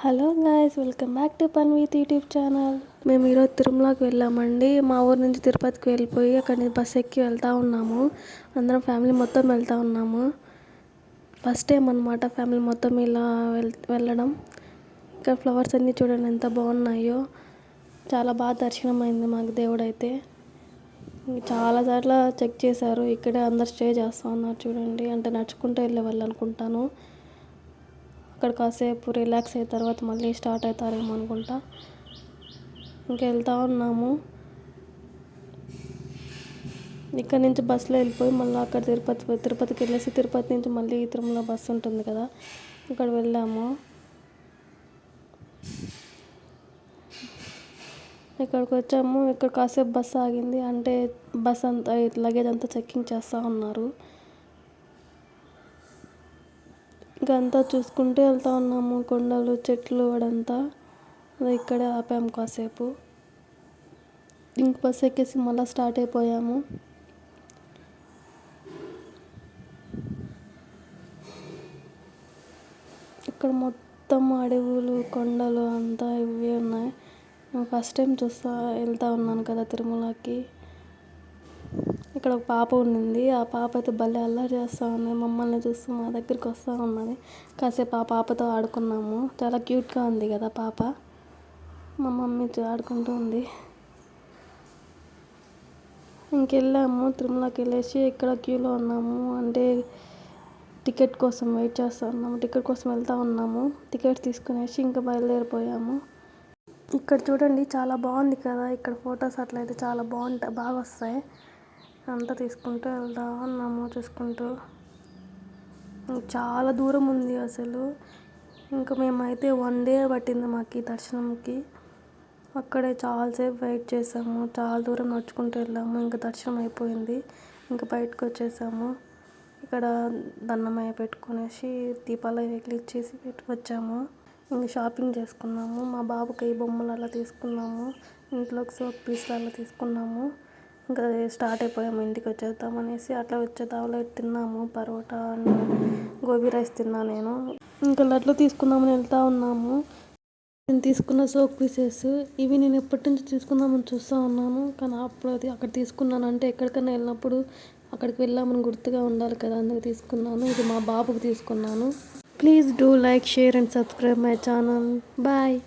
Hello guys, welcome back to Panvith YouTube channel. మేము ఈరోజు తిరుమలకి వెళ్ళామండి. మా ఊరు నుంచి తిరుపతికి వెళ్ళిపోయి అక్కడి నుంచి బస్ ఎక్కి వెళ్తూ ఉన్నాము. అందరం ఫ్యామిలీ మొత్తం వెళ్తూ ఉన్నాము. ఫస్ట్ టైం అనమాట ఫ్యామిలీ మొత్తం ఇలా వెళ్ళడం. ఇక్కడ ఫ్లవర్స్ అన్నీ చూడండి ఎంత బాగున్నాయో. చాలా బాగా దర్శనం అయింది మాకు దేవుడైతే. చాలా సార్లు చెక్ చేశారు. ఇక్కడే అందరు స్టే చేస్తూ ఉన్నారు చూడండి. అంటే నడుచుకుంటూ వెళ్ళే వాళ్ళు అనుకుంటాను. అక్కడ కాసేపు రిలాక్స్ అయిన తర్వాత మళ్ళీ స్టార్ట్ అవుతారేమో అనుకుంటా. ఇంకా వెళ్తూ ఉన్నాము. ఇక్కడ నుంచి బస్సులో వెళ్ళిపోయి మళ్ళీ అక్కడ తిరుపతికి వెళ్ళేసి తిరుపతి నుంచి మళ్ళీ తిరుమల బస్సు ఉంటుంది కదా, ఇక్కడ వెళ్ళాము. ఇక్కడికి వచ్చాము. ఇక్కడ కాసేపు బస్సు ఆగింది. అంటే బస్ అంతా లగేజ్ అంతా చెక్కింగ్ చేస్తూ ఉన్నారు. ఇంకంతా చూసుకుంటూ వెళ్తూ ఉన్నాము. కొండలు, చెట్లు, అడంతా. ఇక్కడే ఆపాము కాసేపు. ఇంక బస్సు ఎక్కేసి మళ్ళీ స్టార్ట్ అయిపోయాము. ఇక్కడ మొత్తం అడవులు, కొండలు అంతా ఇవే ఉన్నాయి. ఫస్ట్ టైం వెళ్తూ ఉన్నాను కదా తిరుమలకి. ఇక్కడ ఒక పాప ఉండింది. ఆ పాప అయితే భలే అల్లరి చేస్తూ ఉంది. మమ్మల్ని చూస్తూ మా దగ్గరికి వస్తూ ఉన్నది. కాసేపు ఆ పాపతో ఆడుకున్నాము. చాలా క్యూట్గా ఉంది కదా పాప. మా మమ్మీ ఆడుకుంటూ ఉంది. ఇంకెళ్ళాము. తిరుమలకి వెళ్ళేసి ఇక్కడ క్యూలో ఉన్నాము. అంటే టికెట్ కోసం వెయిట్ చేస్తూ ఉన్నాము. టికెట్ కోసం వెళ్తూ ఉన్నాము. టికెట్ తీసుకునేసి ఇంకా బయలుదేరిపోయాము. ఇక్కడ చూడండి చాలా బాగుంది కదా. ఇక్కడ ఫొటోస్ అట్లయితే చాలా బాగా వస్తాయి. అంతా తీసుకుంటూ వెళ్తూ ఉన్నాము చూసుకుంటూ. చాలా దూరం ఉంది అసలు. ఇంకా మేమైతే 1 డే పట్టింది మాకు ఈ దర్శనంకి. అక్కడే చాలాసేపు వెయిట్ చేసాము. చాలా దూరం నడుచుకుంటూ వెళ్ళాము. ఇంకా దర్శనం అయిపోయింది. ఇంకా బయటకు వచ్చేసాము. ఇక్కడ దండమయ్య పెట్టుకునేసి దీపాలు వెలిగించేసి వచ్చాము. ఇంకా షాపింగ్ చేసుకున్నాము. మా బాబుకి బొమ్మలు అలా తీసుకున్నాము. ఇంట్లోకి సోప్ పీస్ అలా తీసుకున్నాము. ఇంకా స్టార్ట్ అయిపోయాము. ఇంటికి వచ్చేద్దామనేసి అట్లా వచ్చేదావులో తిన్నాము. పరోటా, గోబీ రైస్ తిన్నాను నేను. ఇంకా లడ్లు తీసుకుందామని వెళ్తూ ఉన్నాము. నేను తీసుకున్న సోప్ పీసెస్ ఇవి నేను ఎప్పటి నుంచి తీసుకుందామని చూస్తూ ఉన్నాను. కానీ అప్పుడు అక్కడ తీసుకున్నాను. అంటే ఎక్కడికైనా వెళ్ళినప్పుడు అక్కడికి వెళ్ళామని గుర్తుగా ఉండాలి కదా, అందుకు తీసుకున్నాను. ఇది మా బాబుకి తీసుకున్నాను. Please do like, share and subscribe my channel. Bye.